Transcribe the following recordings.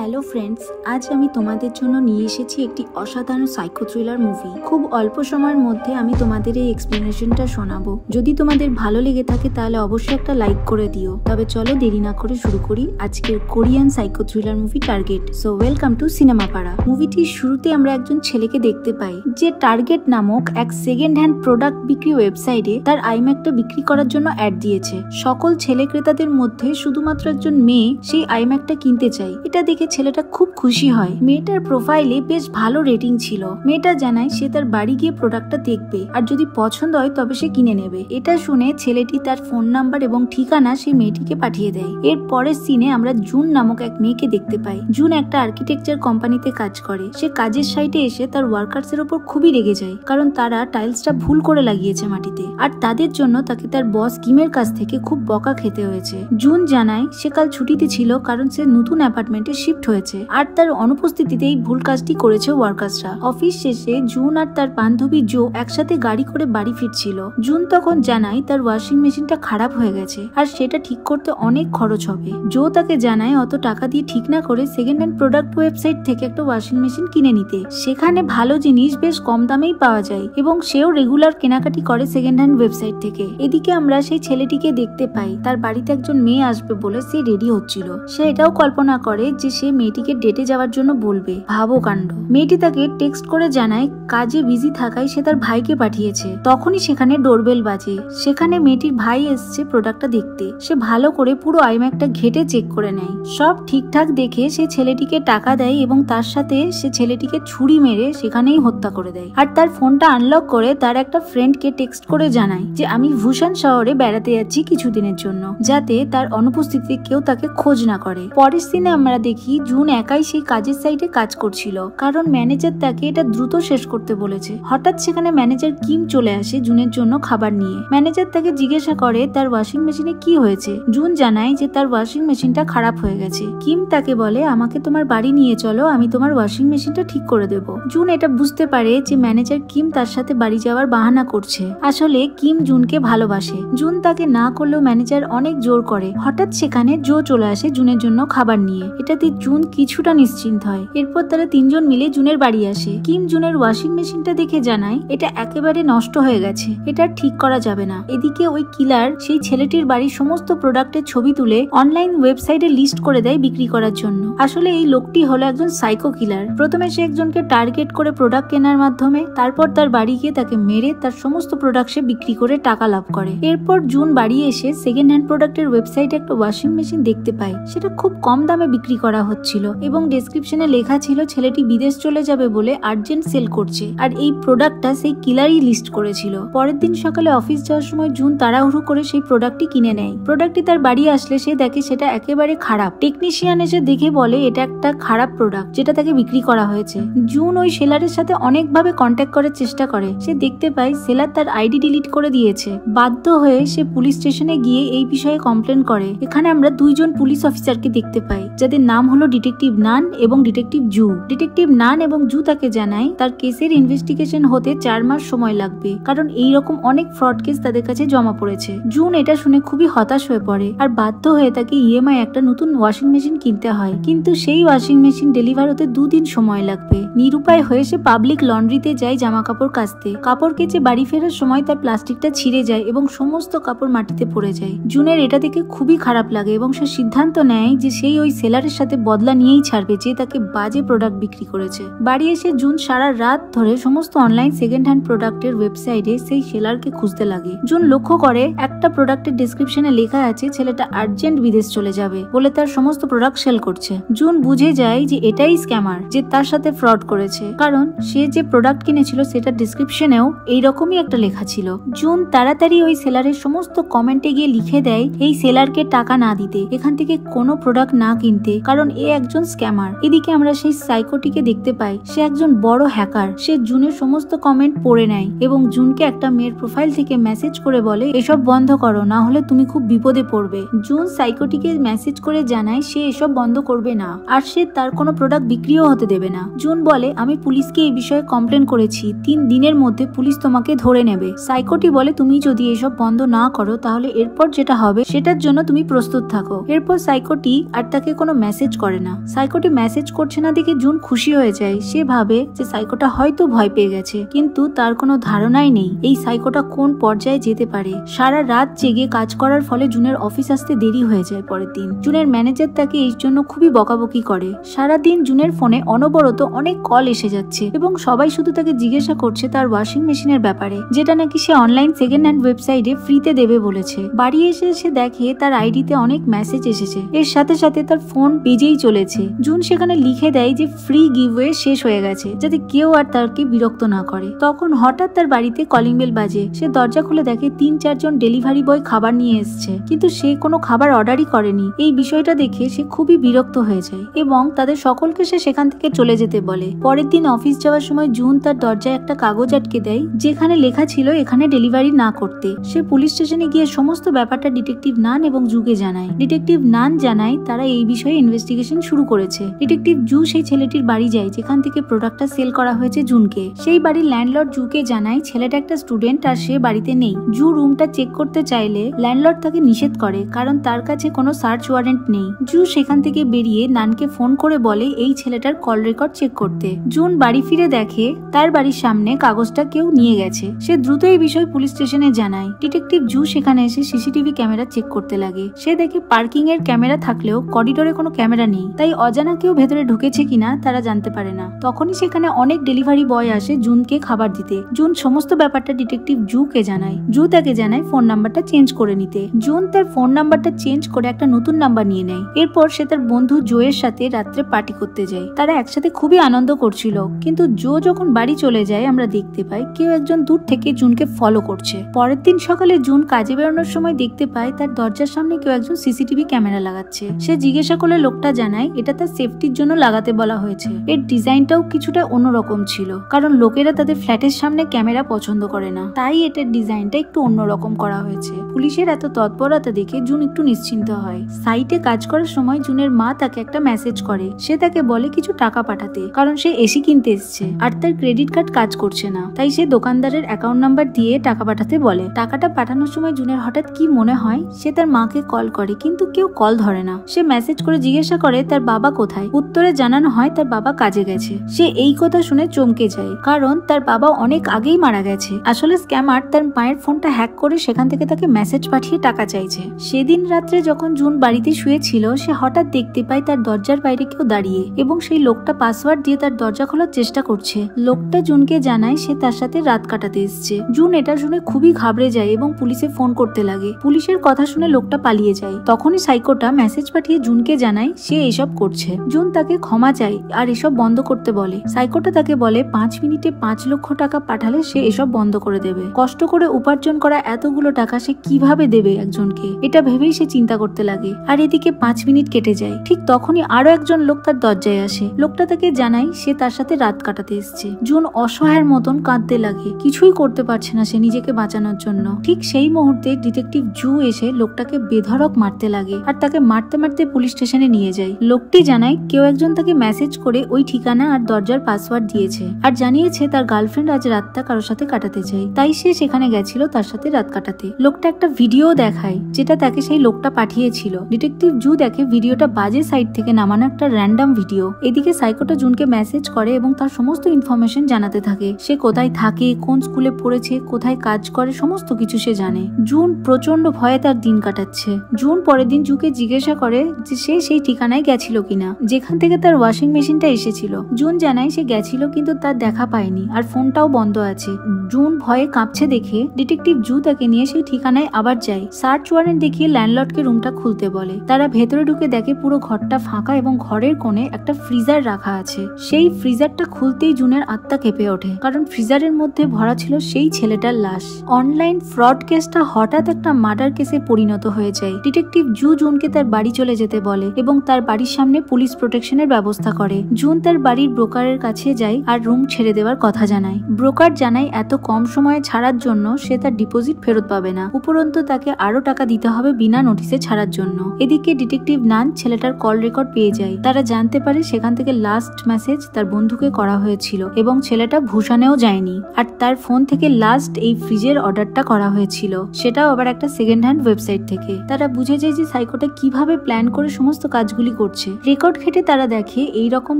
Hello friends, আজ আমি তোমাদের জন্য নিয়ে এসেছি একটি অসাধারণ সাইকো থ্রিলার মুভি। খুব অল্প সময়ের মধ্যে আমি তোমাদের এই এক্সপ্লেনেশনটা শোনাবো। যদি তোমাদের ভালো লেগে থাকে তাহলে অবশ্যই একটা লাইক করে দিও। তবে চলো দেরি না করে শুরু করি আজকের Korean psycho thriller movie target. So welcome to cinema পাড়া। মুভিটির শুরুতে আমরা একজন ছেলেকে দেখতে পাই যে টার্গেট নামক এক সেকেন্ড হ্যান্ড প্রোডাক্ট বিক্রি ওয়েবসাইটে তার আইম্যাকটা বিক্রি করার জন্য অ্যাড দিয়েছে। সকল ছেলে ক্রেতাদের মধ্যে শুধুমাত্র একজন মেয়ে সেই আইম্যাকটা কিনতে চায়। এটা দেখে ছেলেটা খুব খুশি হয়। মেয়েটার প্রোফাইলে বেশ ভালো রেটিং ছিল। মেয়েটা জানায় সে তার বাড়ি গিয়ে প্রোডাক্টটা দেখবে আর যদি পছন্দ হয় তবে সে কিনে নেবে। এটা শুনে ছেলেটি তার ফোন নাম্বার এবং ঠিকানা সেই মেয়েটিকে পাঠিয়ে দেয়। এর পরের সিনে আমরা জুন নামক এক মেয়েকে দেখতে পাই। জুন একটা আর্কিটেকচার কোম্পানিতে কাজ করে। সে কাজের সাইটে এসে তার ওয়ার্কার্সের উপর খুবই রেগে যায়, কারণ তারা টাইলসটা ভুল করে লাগিয়েছে মাটিতে, আর তাদের জন্য তাকে তার বস কিমের কাছ থেকে খুব বকা খেতে হয়েছে। জুন জানায় সে কাল ছুটিতে ছিল কারণ সে নতুন অ্যাপার্টমেন্টে শিফট হয়েছে আর তার অনুপস্থিতিতে এই ভুল কাজটি করেছে ওয়ার্কার্সরা। অফিস শেষে জুন আর তার বান্ধবী জো একসাথে গাড়ি করে বাড়ি ফিরছিল। জুন তখন জানায় তার ওয়াশিং মেশিনটা খারাপ হয়ে গেছে আর সেটা ঠিক করতে অনেক খরচ হবে। জো তাকে জানায় অত টাকা দিয়ে ঠিক না করে সেকেন্ড হ্যান্ড প্রোডাক্ট ওয়েবসাইট থেকে একটা ওয়াশিং মেশিন কিনে নিতে। সেখানে ভালো জিনিস বেশ কম দামেই পাওয়া যায় এবং সেও রেগুলার কেনাকাটি করে সেকেন্ড হ্যান্ড ওয়েবসাইট থেকে। এদিকে আমরা সেই ছেলেটিকে দেখতে পাই তার বাড়িতে একজন মেয়ে আসবে বলে সে রেডি হচ্ছিল। সে এটাও কল্পনা করে যে সে মেয়েটিকে ডেটে যাওয়ার জন্য বলবে। ভাবো কাণ্ড, মেয়েটি তাকে টেক্সট করে জানায় কাজে বিজি থাকায় সে তার ভাইকে পাঠিয়েছে। তখনই সেখানে ডোরবেল বাজে। সেখানে মেয়েটির ভাই এসছে প্রোডাক্টটা দেখতে। সে ভালো করে পুরো আইম্যাকটা ঘেটে চেক করে নেয়। সব ঠিকঠাক দেখে সে ছেলেটিকে টাকা দেয় এবং তার সাথে সে ছেলেটিকে ছুরি মেরে সেখানেই হত্যা করে দেয়। আর তার ফোনটা আনলক করে তার একটা ফ্রেন্ডকে টেক্সট করে জানায় যে আমি ভূষণ শহরে বেড়াতে যাচ্ছি কিছুদিনের জন্য, যাতে তার অনুপস্থিতিতে কেউ তাকে খোঁজ না করে। পরের দিনে আমরা দেখি জুন একাই সেই কাজের সাইটে কাজ করছিল, কারণ ম্যানেজার তাকে এটা দ্রুত শেষ করতে বলেছে। হঠাৎ সেখানে ম্যানেজার কিম চলে আসে জুনের জন্য খাবার নিয়ে। ম্যানেজার তাকে জিজ্ঞাসা করে তার ওয়াশিং মেশিনে কি হয়েছে। জুন জানায় যে তার ওয়াশিং মেশিনটা খারাপ হয়ে গেছে। কিম তাকে বলে আমাকে তোমার বাড়ি নিয়ে চলো, আমি তোমার ওয়াশিং মেশিনটা ঠিক করে দেব। জুন এটা বুঝতে পারে যে ম্যানেজার কিম তার সাথে বাড়ি যাওয়ার বাহানা করছে। আসলে কিম জুনকে ভালোবাসে। জুন তাকে না করলেও ম্যানেজার অনেক জোর করে। হঠাৎ সেখানে জো চলে আসে জুনের জন্য খাবার নিয়ে। এটাতে জুন কিছুটা নিশ্চিন্ত হয়। এরপর তারা তিনজন মিলে জুনের বাড়ি আসে। কিম জুনের ওয়াশিং মেশিনটা দেখে জানায় এটা একেবারে নষ্ট হয়ে গেছে, এটা ঠিক করা যাবে না। এদিকে ওই কিলার সেই ছেলেটির বাড়ির সমস্ত প্রোডাক্টের ছবি তুলে অনলাইন ওয়েবসাইটে লিস্ট করে দেয় বিক্রি করার জন্য। আসলে এই লোকটি হলো একজন সাইকো কিলার। প্রথমে সে একজনকে টার্গেট করে প্রোডাক্ট কেনার মাধ্যমে, তারপর তার বাড়ি গিয়ে তাকে মেরে তার সমস্ত প্রোডাক্ট সে বিক্রি করে টাকা লাভ করে। এরপর জুন বাড়ি এসে সেকেন্ড হ্যান্ড প্রোডাক্টের ওয়েবসাইটে একটা ওয়াশিং মেশিন দেখতে পায়। সেটা খুব কম দামে বিক্রি করা হচ্ছিল এবং ডেসক্রিপশনে লেখা ছিল ছেলেটি বিদেশ চলে যাবে বলে আর্জেন্ট সেল করছে, আর এই প্রোডাক্টটা সেই কিলারই লিস্ট করেছিল। পরের দিন সকালে অফিস যাওয়ার সময় জুন তাড়াহুড়ো করে সেই প্রোডাক্টটি কিনে নেয়। প্রোডাক্টটি তার বাড়ি আসলে সে দেখে সেটা একেবারে খারাপ। টেকনিশিয়ান এসে দেখে বলে এটা একটা খারাপ প্রোডাক্ট যেটা তাকে বিক্রি করা হয়েছে। জুন ওই সেলারের সাথে অনেকভাবে কন্ট্যাক্ট করার চেষ্টা করে। সে দেখতে পায় সেলার তার আইডি ডিলিট করে দিয়েছে। বাধ্য হয়ে সে পুলিশ স্টেশনে গিয়ে এই বিষয়ে কমপ্লেন করে। এখানে আমরা দুইজন পুলিশ অফিসারকে দেখতে পাই যাদের নাম হলো ডিটেকটিভ নান এবং ডিটেকটিভ জু। ডিটেকটিভ নান এবং জু তাকে জানায় তার কেসের ইনভেস্টিগেশন হতে 4 মাস সময় লাগবে, কারণ এইরকম অনেক ফ্রড কেস তাদের কাছে জমা পড়েছে। জুন এটা শুনে খুবই হতাশ হয়ে পড়ে আর বাধ্য হয়ে তাকে ইএমআই একটা নতুন ওয়াশিং মেশিন কিনতে হয়, কিন্তু সেই ওয়াশিং মেশিন ডেলিভার হতে 2 দিন সময় লাগবে। নিরুপায় হয়ে সে পাবলিক লন্ড্রিতে যায় জামা কাপড় কাচতে। কাপড় কেচে বাড়ি ফেরার সময় তার প্লাস্টিকটা ছিঁড়ে যায় এবং সমস্ত কাপড় মাটিতে পড়ে যায়। জুনের এটা দেখে খুবই খারাপ লাগে এবং সে সিদ্ধান্ত নেয় যে সেই ওই সেলারের সাথে বদলা নিয়েই ছাড়বে যে তাকে বাজে প্রোডাক্ট বিক্রি করেছে। বাড়ি এসে জুন সারা রাত ধরে সমস্ত অনলাইন সেকেন্ড হ্যান্ড প্রোডাক্টের ওয়েবসাইটে সেই সেলারকে খুঁজতে লাগে। জুন লক্ষ্য করে একটা প্রোডাক্টের ডেসক্রিপশনে লেখা আছে ছেলেটা আর্জেন্ট বিদেশ চলে যাবে বলে তার সমস্ত প্রোডাক্ট সেল করছে। জুন বুঝে যায় যে এটাই স্ক্যামার, যে তার সাথে ফ্রড করেছে, কারণ সে যে প্রোডাক্ট কিনেছিল সেটার ডেসক্রিপশনেও এইরকমই একটা লেখা ছিল। জুন তাড়াতাড়ি ওই সেলারের সমস্ত কমেন্টে গিয়ে লিখে দেয় এই সেলারকে টাকা না দিতে, এখান থেকে কোনো প্রোডাক্ট না কিনতে, কারণ এ একজন স্ক্যামার। এদিকে আমরা সেই সাইকোটিকে দেখতে পাই। সে একজন বড় হ্যাকার। সে জুনের সমস্ত কমেন্ট পড়ে নেয় এবং জুনকে একটা মেয়ের প্রোফাইল থেকে মেসেজ করে বলে এসব বন্ধ করো, না হলে তুমি খুব বিপদে পড়বে। জুন সাইকোটিকে মেসেজ করে জানায় সে এসব বন্ধ করবে না আর সে তার কোনো প্রোডাক্ট বিক্রিও হতে দেবে না। জুন বলে আমি পুলিশকে এই বিষয়ে কমপ্লেন করেছি, 3 দিনের মধ্যে পুলিশ তোমাকে ধরে নেবে। সাইকোটি বলে তুমি যদি এসব বন্ধ না করো তাহলে এরপর যেটা হবে সেটার জন্য তুমি প্রস্তুত থাকো। এরপর সাইকোটি আর তাকে কোনো মেসেজ করে করে না। সাইকোটি মেসেজ করছে না দেখে জুন খুশি হয়ে যায়। সে ভাবে যে সাইকোটা হয়তো ভয় পেয়ে গেছে, কিন্তু তার কোনো ধারণাই নেই এই সাইকোটা কোন পর্যায়ে যেতে পারে। সারা রাত জেগে কাজ করার ফলে জুনের অফিস আসতে দেরি হয়ে যায়। পরের দিন জুনের ম্যানেজার তাকে এই জন্য খুবই বকাবকি করে। সারাদিন জুনের ফোনে অনবরত অনেক কল এসে যাচ্ছে এবং সবাই শুধু তাকে জিজ্ঞাসা করছে তার ওয়াশিং মেশিনের ব্যাপারে, যেটা নাকি সে অনলাইন সেকেন্ড হ্যান্ড ওয়েবসাইটে ফ্রিতে দেবে বলেছে। বাড়ি এসে সে দেখে তার আইডিতে অনেক মেসেজ এসেছে, এর সাথে সাথে তার ফোন বেজেই চলেছে। জুন সেখানে লিখে দেয় যে ফ্রি গিভওয়ে শেষ হয়ে গেছে, যাতে কেউ আর তাকে বিরক্ত না করে। তখন হঠাৎ তার বাড়িতে কলিং বেল বাজে। সে দরজা খুলে দেখে 3-4 জন ডেলিভারি বয় খাবার নিয়ে এসছে, কিন্তু সে কোনো খাবার অর্ডারই করেনি। এই বিষয়টা দেখে সে খুবই বিরক্ত হয়ে যায় এবং তাদের সকলকে সে সেখান থেকে চলে যেতে বলে। পরের দিন অফিস যাওয়ার সময় জুন তার দরজায় একটা কাগজ আটকে দেয়, যেখানে লেখা ছিল এখানে ডেলিভারি না করতে। সে পুলিশ স্টেশনে গিয়ে সমস্ত ব্যাপারটা ডিটেকটিভ নান এবং জুকে জানায়। ডিটেকটিভ নান জানায় তারা এই বিষয়ে ইনভেস্টিগেশন শুরু করেছে। ডিটেকটিভ জু সেই ছেলেটির বাড়ি যায় যেখান থেকে প্রোডাক্টটা সেল করা হয়েছে জুনকে। সেই বাড়ির ল্যান্ডলর্ড জুকে জানায় ছেলেটা একটা স্টুডেন্ট আর সে বাড়িতে নেই। জু রুমটা চেক করতে চাইলে ল্যান্ডলর্ড তাকে নিষেধ করে, কারণ তার কাছে কোনো সার্চ ওয়ারেন্ট নেই। জু সেখান থেকে বেরিয়ে নানকে ফোন করে বলে এই ছেলেটার কল রেকর্ড চেক করতে। জুন বাড়ি ফিরে দেখে তার বাড়ির সামনে কাগজটা কেউ নিয়ে গেছে। সে দ্রুত এই বিষয় পুলিশ স্টেশনে জানায়। ডিটেকটিভ জু সেখানে এসে সিসিটিভি ক্যামেরা চেক করতে লাগে। সে দেখে পার্কিং এর ক্যামেরা থাকলেও করিডোরে কোনো ক্যামেরা নেই, তাই অজানা কেউ ভেতরে ঢুকেছে কিনা তারা জানতে পারে না। তখনই সেখানে অনেক ডেলিভারি বয় আসে জুনকে খাবার দিতে। জুন সমস্ত ব্যাপারটা ডিটেকটিভ জুকে জানায়। জু তাকে জানায় ফোন নাম্বারটা চেঞ্জ করে নিতে। জুন তার ফোন নাম্বারটা চেঞ্জ করে একটা নতুন নাম্বার নিয়ে নেয়। এরপর সে তার বন্ধু জোয়ের সাথে রাত্রে পার্টি করতে যায়। তারা একসাথে খুবই আনন্দ করছিল, কিন্তু জো যখন বাড়ি চলে যায় আমরা দেখতে পাই কেউ একজন দূর থেকে জুনকে ফলো করছে। পরের দিন সকালে জুন কাজে বেরোনোর সময় দেখতে পায় তার দরজার সামনে কেউ একজন সিসিটিভি ক্যামেরা লাগাচ্ছে। সে জিজ্ঞাসা করলে লোকটা জানায় এটা তার সেফটির জন্য লাগাতে বলা হয়েছে। এর ডিজাইনটাও কিছুটা অন্যরকম ছিল, কারণ লোকেরা তাদের ফ্ল্যাটের সামনে ক্যামেরা পছন্দ করে না, তাই এটার ডিজাইনটা একটু অন্যরকম করা হয়েছে। পুলিশের এত তৎপরতা দেখে জুন একটু নিশ্চিন্ত হয়। সাইটে কাজ করার সময় জুনের মা তাকে একটা মেসেজ করে। সে তাকে বলে কিছু টাকা পাঠাতে, কারণ সে এসি কিনতে এসছে আর তার ক্রেডিট কার্ড কাজ করছে না, তাই সে দোকানদারের অ্যাকাউন্ট নাম্বার দিয়ে টাকা পাঠাতে বলে। টাকাটা পাঠানোর সময় জুনের হঠাৎ কি মনে হয় সে তার মাকে কল করে, কিন্তু কেউ কল ধরে না। সে মেসেজ করে জিজ্ঞাসা করে তার বাবা কোথায়। উত্তরে জানানো হয় তার বাবা কাজে গেছে। সে এই কথা শুনে চমকে যায়, কারণ তার বাবা অনেক আগেই মারা গেছে। আসলে স্ক্যামার তার মায়ের ফোনটা হ্যাক করে সেখান থেকে তাকে মেসেজ পাঠিয়ে টাকা চাইছে। সেদিন রাত্রে যখন জুন বাড়িতে শুয়েছিল সে হঠাৎ দেখতে পায় তার দরজার বাইরে কেউ দাঁড়িয়ে এবং সেই লোকটা পাসওয়ার্ড দিয়ে তার দরজা খোলার চেষ্টা করছে। লোকটা জুনকে জানায় সে তার সাথে রাত কাটাতে এসছে। জুন এটা শুনে খুবই ঘাবড়ে যায় এবং পুলিশে ফোন করতে লাগে। পুলিশের কথা শুনে লোকটা পালিয়ে যায়। তখনই সাইকোটা মেসেজ পাঠিয়ে জুনকে জানায় সে এসব করছে। জুন তাকে ক্ষমা চায় আর এসব বন্ধ করতে বলে। সাইকোটা তাকে বলে 5 মিনিটে 5 লক্ষ টাকা পাঠালে সে এসব বন্ধ করে দেবে। কষ্ট করে উপার্জন করা এতগুলো টাকা সে কিভাবে দেবে একজনকে, এটা ভেবেই সে চিন্তা করতে লাগে। আর এদিকে 5 মিনিট কেটে যায়। ঠিক তখনই আরো একজন লোক তার দরজায় আসে। লোকটা তাকে জানায় সে তার সাথে রাত কাটাতে এসছে। জুন অসহায়ের মতন কাঁদতে লাগে, কিছুই করতে পারছে না সে নিজেকে বাঁচানোর জন্য। ঠিক সেই মুহূর্তে ডিটেকটিভ জু এসে লোকটাকে বেধড়ক মারতে লাগে আর তাকে মারতে মারতে পুলিশ স্টেশনে নিয়ে যায়। লোকটি জানায় কেউ একজন তাকে মেসেজ করে ওই ঠিকানা আর দরজার পাসওয়ার্ড দিয়েছে আর জানিয়েছে তার গার্লফ্রেন্ড আজ রাতটা কারোর সাথে কাটাতে চায়, তাই সে সেখানে গেছিল তার সাথে রাত কাটাতে। লোকটা একটা ভিডিও দেখায় যেটা তাকে সেই লোকটা পাঠিয়েছিল। ডিটেকটিভ জু দেখে ভিডিওটা বাজে সাইট থেকে নামানো একটা র্যান্ডম ভিডিও। এদিকে সাইকোটা জুনকে মেসেজ করে এবং তার সমস্ত ইনফরমেশন জানাতে থাকে। সে কোথায় থাকে, কোন স্কুলে পড়েছে, কোথায় কাজ করে, সমস্ত কিছু সে জানে। জুন প্রচন্ড ভয়ে তার দিন কাটাচ্ছে। জুন পরের দিন জুকে জিজ্ঞাসা করে যে সে সেই ঠিকানায় গেছিল কিনা যেখান থেকে তার ওয়াশিং মেশিনটা এসেছিল। জুন জানায় সে গেছিল কিন্তু তার দেখা পায়নি আর ফোনটাও বন্ধ আছে। জুন ভয়ে কাঁপছে দেখে ডিটেকটিভ জু তাকে নিয়ে সেই ঠিকানায় আবার যায়। সার্চ ওয়ারেন্ট দেখিয়ে ল্যান্ডলর্ডকে রুমটা খুলতে বলে। তারা ভেতরে ঢুকে দেখে পুরো ঘরটা ফাঁকা এবং ঘরের কোণে একটা ফ্রিজার রাখা আছে। সেই ফ্রিজারটা খুলতেই জুনের আত্মা কেঁপে ওঠে, কারণ ফ্রিজারের মধ্যে ভরা ছিল সেই ছেলেটার লাশ। অনলাইন ফ্রড কেসটা হঠাৎ একটা মার্ডার কেসে পরিণত হয়ে যায়। ডিটেকটিভ জু জুনকে তার বাড়ি চলে যেতে বলে এবং তার বাড়ির সামনে পুলিশ প্রোটেকশনের ব্যবস্থা করে। জুন তার বাড়ির ব্রোকারের কাছে যায় আর রুম ছেড়ে দেওয়ার কথা জানায়। ব্রোকার জানায় এত কম সময়ে ছাড়ার জন্য সে তার ডিপোজিট ফেরত পাবে না, উপরন্তু তাকে আরো টাকা দিতে হবে বিনা নোটিসে ছাড়ার জন্য। এদিকে ডিটেকটিভ নান ছেলেটার কল রেকর্ড পেয়ে যায়। তারা জানতে পারে সেখান থেকে লাস্ট মেসেজ তার বন্ধুকে করা হয়েছিল এবং ছেলেটা ভূষণেও যায়নি। আর তার ফোন থেকে লাস্ট এই ফ্রিজের অর্ডারটা করা হয়েছিল, সেটাও আবার একটা সেকেন্ড হ্যান্ড ওয়েবসাইট থেকে। তারা বুঝে যায় যে সাইকোটা কিভাবে প্ল্যান করে সমস্ত কাজগুলি করছে। রেকর্ড ঘেটে তারা দেখে এইরকম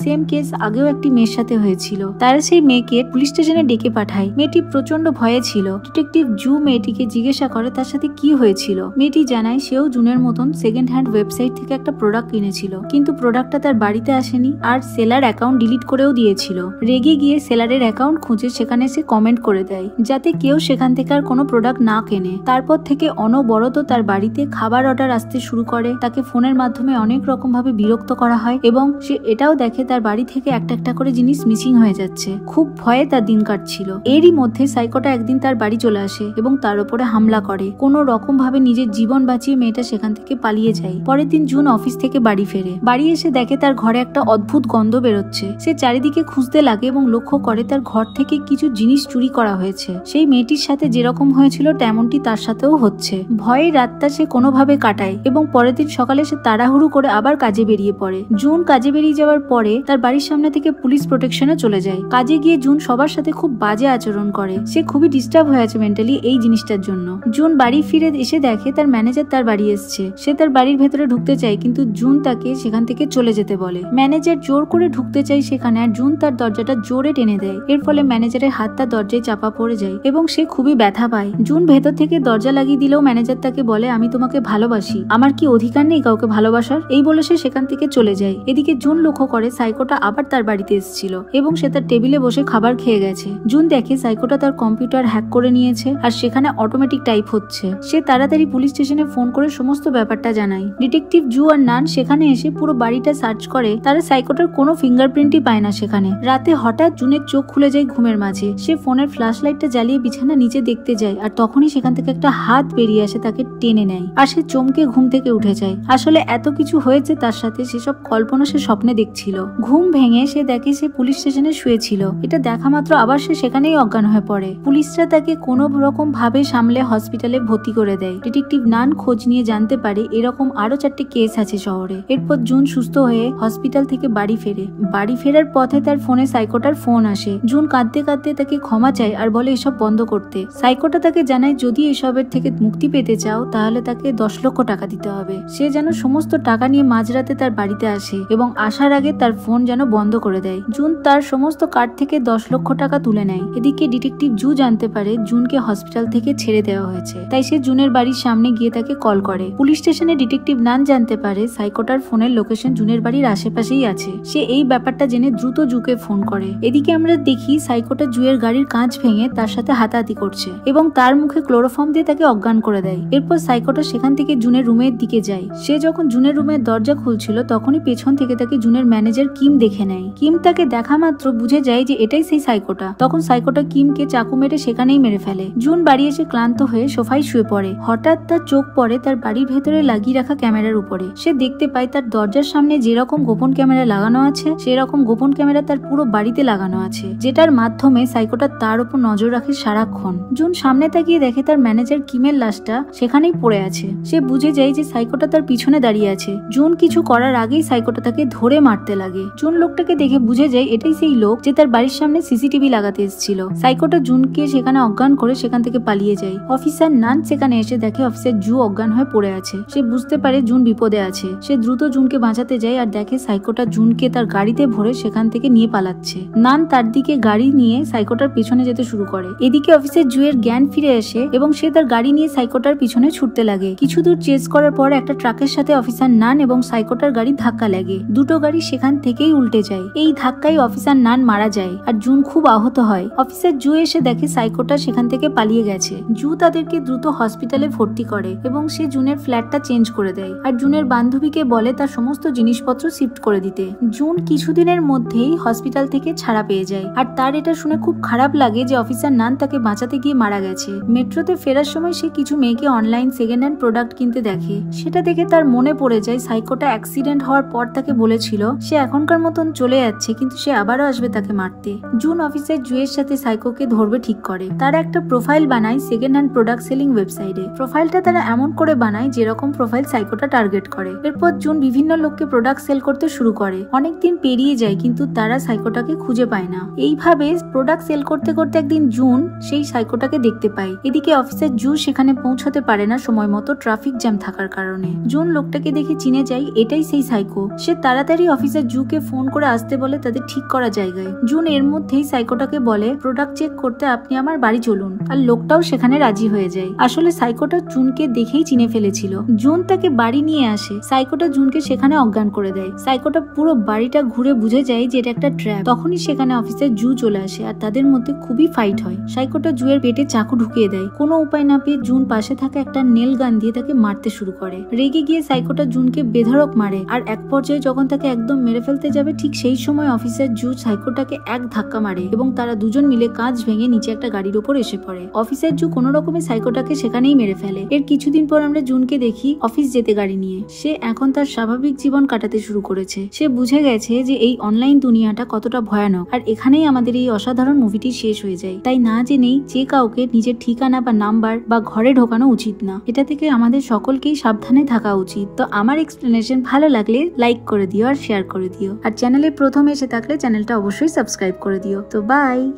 সেম কেস আগেও একটি মেয়ের সাথে হয়েছিল। তারা সেই মেয়েকে পুলিশ স্টেশনে ডেকে পাঠায়। মেয়েটি প্রচন্ড ভয়ে ছিল। ডিটেকটিভ জু মেয়েটিকে জিজ্ঞাসা করে তার সাথে কি হয়েছিল। মেয়েটি জানায় সেও জুনের মতন সেকেন্ড হ্যান্ড ওয়েবসাইট থেকে একটা প্রোডাক্ট কিনেছিল, কিন্তু প্রোডাক্টটা তার বাড়িতে আসেনি আর সেলার অ্যাকাউন্ট ডিলিট করেও দিয়েছিল। রেগে গিয়ে সেলারের অ্যাকাউন্ট খুঁজে সেখানে সে কমেন্ট করে দেয় যাতে কেউ সেখান থেকে আর কোনো প্রোডাক্ট না কেনে। তারপর থেকে অনবরত তার বাড়িতে খাবার অর্ডার আসতে শুরু করে। তাকে ফোনের মাধ্যমে অনেক রকম ভাবে বিরক্ত করা হয় এবং সে এটাও দেখে তার বাড়ি থেকে একটা একটা করে জিনিস মিসিং হয়ে যাচ্ছে। খুব ভয়ে তার দিন কাটছিল। এরই মধ্যে সাইকোটা একদিন তার বাড়ি চলে আসে এবং তার উপরে হামলা করে। কোনো রকম ভাবে নিজের জীবন বাঁচিয়ে মেয়েটা সেখান থেকে পালিয়ে যায়। পরের দিন জুন অফিস থেকে বাড়ি ফেরে। বাড়ি এসে দেখে তার ঘরে একটা অদ্ভুত গন্ধ বেরোচ্ছে। সে চারিদিকে খুঁজতে লাগে এবং লক্ষ্য করে তার ঘর থেকে কিছু জিনিস চুরি করা হয়েছে। সেই মেয়েটির সাথে যেরকম হয়েছিল তেমনটি তার সাথেও হচ্ছে। ভয়ে রাতটা সে কোনোভাবে কাটায় এবং পরের দিন সকালে সে তাড়াহুড়ো করে আবার কাজে বেরিয়ে পড়ে। জুন কাজে বেরিয়ে যাওয়ার পরে তার বাড়ির সামনে থেকে পুলিশ প্রোটেকশনে চলে যায়। কাজে গিয়ে জুন সবার সাথে খুব বাজে আচরণ করে। সে খুবই ডিস্টার্ব হয়ে আছে মেন্টালি এই জিনিসটার জন্য। জুন বাড়ি ফিরে এসে দেখে তার ম্যানেজার তার বাড়ি এসছে। সে তার বাড়ির ভেতরে ঢুকতে চায় কিন্তু জুন তাকে সেখান থেকে চলে যেতে বলে। ম্যানেজার জোর করে ঢুকতে চায় সেখানে আর জুন তার দরজাটা জোরে টেনে দেয়। এর ফলে ম্যানেজারের হাতটা দরজায় চাপা পড়ে যায় এবং সে খুবই ব্যথা পায়। জুন ভেতর থেকে দরজা লাগিয়ে দিলেও ম্যানেজার তাকে বলে আমি তোমাকে ভালোবাসি, আমার কি অধিকার নেই কাউকে ভালোবাসার? এই বলে সে সেখান থেকে চলে যায়। এদিকে জুন লক্ষ্য করে সাইকোটা আবার তার বাড়িতে এসেছিল এবং সে তার টেবিলে বসে খাবার খেয়ে গেছে। জুন দেখে সাইকোটা তার কম্পিউটার হ্যাক করে নিয়েছে আর সেখানে অটোমেটিক টাইপ হচ্ছে। সে তাড়াতাড়ি পুলিশ স্টেশনে ফোন করে সমস্ত ব্যাপারটা জানায়। ডিটেকটিভ জু আর নান সেখানে এসে পুরো বাড়িটা সার্চ করে। তারা সাইকোটার কোনো ফিঙ্গারপ্রিন্টই পায় না সেখানে। রাতে হঠাৎ জুনের চোখ খুলে যায় ঘুমের মাঝে। সে ফোনের ফ্ল্যাশ লাইটটা জ্বালিয়ে বিছানা নিচে দেখতে যায় আর তখনই সেখান থেকে একটা হাত বেরিয়ে আসে, তাকে টেনে নেয় আর সে চমকে ঘুম থেকে উঠে যায়। আসলে এত কিছু হয়েছে তার সাথে, সেসব কল্পনা সে স্বপ্নে দেখছিল। ঘুম ভেঙে সে দেখে সে পুলিশ স্টেশনে শুয়েছিল। এটা দেখা মাত্র আবার সে সেখানেই অজ্ঞান হয়ে পড়ে। পুলিশরা তাকে কোনো রকম ভাবে সামলে হসপিটালে ভর্তি করে দেয়। ডিটেকটিভ নান খোঁজ নিয়ে জানতে পারে এরকম আরো 4টে কেস আছে শহরে। এরপর জুন সুস্থ হয়ে হসপিটাল থেকে বাড়ি ফেরে। বাড়ি ফেরার পথে তার ফোনে সাইকোটার ফোন আসে। জুন কাঁদতে কাঁদতে তাকে ক্ষমা চায় আর বলে এসব বন্ধ করতে। সাইকোটা তাকে জানায় যদি এসবের থেকে মুক্তি পেতে চাও তাহলে তাকে 10 লক্ষ টাকা দিতে হবে। সে যেন সমস্ত টাকা নিয়ে মাঝরাতে তার বাড়িতে আসে এবং আসার আগে তার ফোন যেন বন্ধ করে দেয়। জুন তার সমস্ত কার্ড থেকে 10 লক্ষ টাকা তুলে নেয়। এদিকে ডিটেকটিভ জু জানতে পারে জুনকে হসপিটাল থেকে ছেড়ে দেওয়া হয়েছে, তাই সে জুনের বাড়ির সামনে গিয়ে তাকে কল করে। পুলিশ স্টেশনে ডিটেকটিভ নান জানতে পারে সাইকোটার ফোনের লোকেশন জুনের বাড়ির আশেপাশেই আছে। সে এই ব্যাপারটা জেনে দ্রুত জুকে ফোন করে। এদিকে আমরা দেখি সাইকোটা জুয়ের গাড়ির কাঁচ ভেঙে তার সাথে হাতাহাতি করছে এবং তার মুখে ক্লোরোফর্ম দিয়ে তাকে অজ্ঞান করে দেয়। এরপর সাইকোটা সেখান থেকে জুনের রুমের দিকে যায়। সে যখন জুনের রুমের দরজা খুলছিল তখনই পেছন থেকে তাকে জুনের ম্যানেজার কিম দেখে নেয়। কিম তাকে দেখা মাত্র বুঝে যায় যে এটাই সেই সাইকোটা। তখন সাইকোটা কিমকে চাকু মেরে সেখানেই মেরে ফেলে। জুন বাড়ি এসে ক্লান্ত হয়ে সোফায় শুয়ে পড়ে। হঠাৎ তার চোখ পড়ে তার বাড়ির ভেতরে লাগিয়ে রাখা ক্যামেরার উপরে। সে দেখতে পায় তার দরজার সামনে যেরকম গোপন ক্যামেরা লাগানো আছে সেরকম গোপন ক্যামেরা তার পুরো বাড়িতে লাগানো আছে, যেটার মাধ্যমে সাইকোটা তার উপর নজর রাখে সারাক্ষণ। জুন সামনে তাকিয়ে দেখে তার ম্যানেজার কিমের লাশটা সেখানেই পড়ে আছে। সে বুঝে যায় যে সাইকোটা তার পিছনে দাঁড়িয়ে আছে। জুন কিছু করার আগেই সাইকোটা তাকে ধরে মারতে লাগে। জুন লোকটাকে দেখে বুঝে যায় এটাই সেই লোক যে তার বাড়ির সামনে সিসিটিভি লাগাতে এসেছিল। সাইকোটা জুনকে সেখানে অজ্ঞান করে সেখান থেকে পালিয়ে যায়। অফিসার নান সেখানে এসে দেখে অফিসার জু অজ্ঞান হয়ে পড়ে আছে। সে বুঝতে পারে জুন বিপদে আছে। সে দ্রুত জুনকে বাঁচাতে যায় আর দেখে সাইকোটা জুনকে তার গাড়িতে ভরে সেখান থেকে নিয়ে পালাচ্ছে। নান তার দিকে গাড়ি নিয়ে সাইকোটার পিছনে যেতে শুরু করে। এদিকে অফিসার জুয়ের জ্ঞান ফিরে আসে এবং সে তার গাড়ি নিয়ে সাইকোটার পিছনে ছুটতে লাগে। কিছু দূর চেজ করার পর একটা ট্রাকের সাথে অফিসার নান এবং সাইকোটার গাড়ি ধাক্কা লাগে। দুটো গাড়ি সেখান থেকেই উল্টে যায়। এই ধাক্কায় অফিসার নান মারা যায় আর জুন খুব আহত হয়। অফিসার জু এসে দেখে সাইকোটা সেখান থেকে পালিয়ে গেছে। জু তাদেরকে দ্রুত হসপিটালে ভর্তি করে এবং সে জুনের ফ্ল্যাটটা চেঞ্জ করে দেয় আর জুনের বান্ধবীকে বলে তার সমস্ত জিনিসপত্র শিফট করে দিতে। জুন কিছুদিনের মধ্যেই হসপিটাল থেকে ছাড়া পেয়ে যায় আর তার এটা শুনে খুব খারাপ লাগে যে অফিসার নান তাকে বাঁচাতে গিয়ে মারা গেছে। মেট্রোতে ফেরার সময় সে কিছু মেয়েকে অনলাইন সেকেন্ড হ্যান্ড প্রোডাক্ট কিনতে দেখে। সেটা দেখে তার মনে পড়ে যায় সাইকোটা অ্যাক্সিডেন্ট হওয়ার পর তাকে বলেছিল সে এখনকার মতন চলে যাচ্ছে কিন্তু সে আবারও আসবে তাকে মারতে। জুন অফিসার জুয়ের সাথে সাইকোকে ধরবে ঠিক করে। তারা একটা প্রোফাইল বানায় সেকেন্ড হ্যান্ড প্রোডাক্ট সেলিং ওয়েবসাইটে। প্রোফাইলটা তারা এমন করে বানায় যেরকম প্রোফাইল সাইকোটা টার্গেট করে। এরপর জুন বিভিন্ন লোককে প্রোডাক্ট সেল করতে শুরু করে। অনেকদিন পেরিয়ে যায় কিন্তু তারা সাইকোটাকে খুঁজে পায় না। এইভাবে প্রোডাক্ট সেল করতে করতে একদিন জুন সেই সাইকোটাকে দেখতে পায়। এদিকে অফিসার জু সেখানে পৌঁছাতে পারে না সময় মতো ট্রাফিক জ্যাম থাকার কারণে। জুন লোকটাকে দেখে চিনে যায় এটাই সেই সাইকো। সে তাড়াতাড়ি অফিসার জুকে ফোন করে আসতে বলে তাদের ঠিক করা জায়গায়। জুন এর মধ্যেই সাইকোটাকে বলে প্রোডাক্ট চেক করতে আপনি আমার বাড়ি চলুন, আর লোকটাও সেখানে রাজি হয়ে যায়। আসলে সাইকোটা জুনকে দেখেই চিনে ফেলেছিল। জুন তাকে বাড়ি নিয়ে আসে। সাইকোটা জুনকে সেখানে অজ্ঞান করে দেয়। সাইকোটা পুরো বাড়িটা ঘুরে বুঝে যায় যে এটা একটা ট্র্যাপ। তখনই সেখানে অফিসার জু চলে আসে আর তাদের মধ্যে খুবই ফাইট হয়। সাইকোটা জুয়ের পেটে চাকু ঢুকিয়ে দেয়। কোনো উপায় না পেয়ে জুন পাশে থাকা একটা নেল গান দিয়ে তাকে মারতে শুরু করে। রেগে গিয়ে সাইকোটা জুনকে বেধড়ক মারে আর এক পর্যায়ে যখন তাকে একদম মেরে ফেলতে যাবে ঠিক সেই সময় অফিসার জু সাইকোটাকে এক ধাক্কা মারে এবং তারা দুজন মিলে কাঁচ ভেঙে নিচে একটা গাড়ির উপর এসে পড়ে। অফিসার জু কোনো রকমে সাইকোটাকে সেখানেই মেরে ফেলে। এর কিছুদিন পর আমরা জুনকে দেখি অফিস যেতে গাড়ি নিয়ে। সে এখন তার স্বাভাবিক জীবন কাটাতে শুরু করেছে। সে বুঝে গেছে যে এই অনলাইন দুনিয়াটা কতটা ভয়ানক। আর এখানেই আমাদের এই অসাধারণ মুভিটি শেষ হয়ে যায়। তাই না জেনেই যে কাউকে নিজের ঠিকানা বা নাম্বার বা ঘরে ঢোকানো উচিত না। এটা থেকে আমাদের সকলকেই সাবধানে থাকা উচিত। তো আমার এক্সপ্লেনেশন ভালো লাগলে লাইক করে দিও আর শেয়ার করে দিও। আর চ্যানেলে প্রথম এসে থাকলে চ্যানেলটা অবশ্যই সাবস্ক্রাইব করে দিও। তো বাই।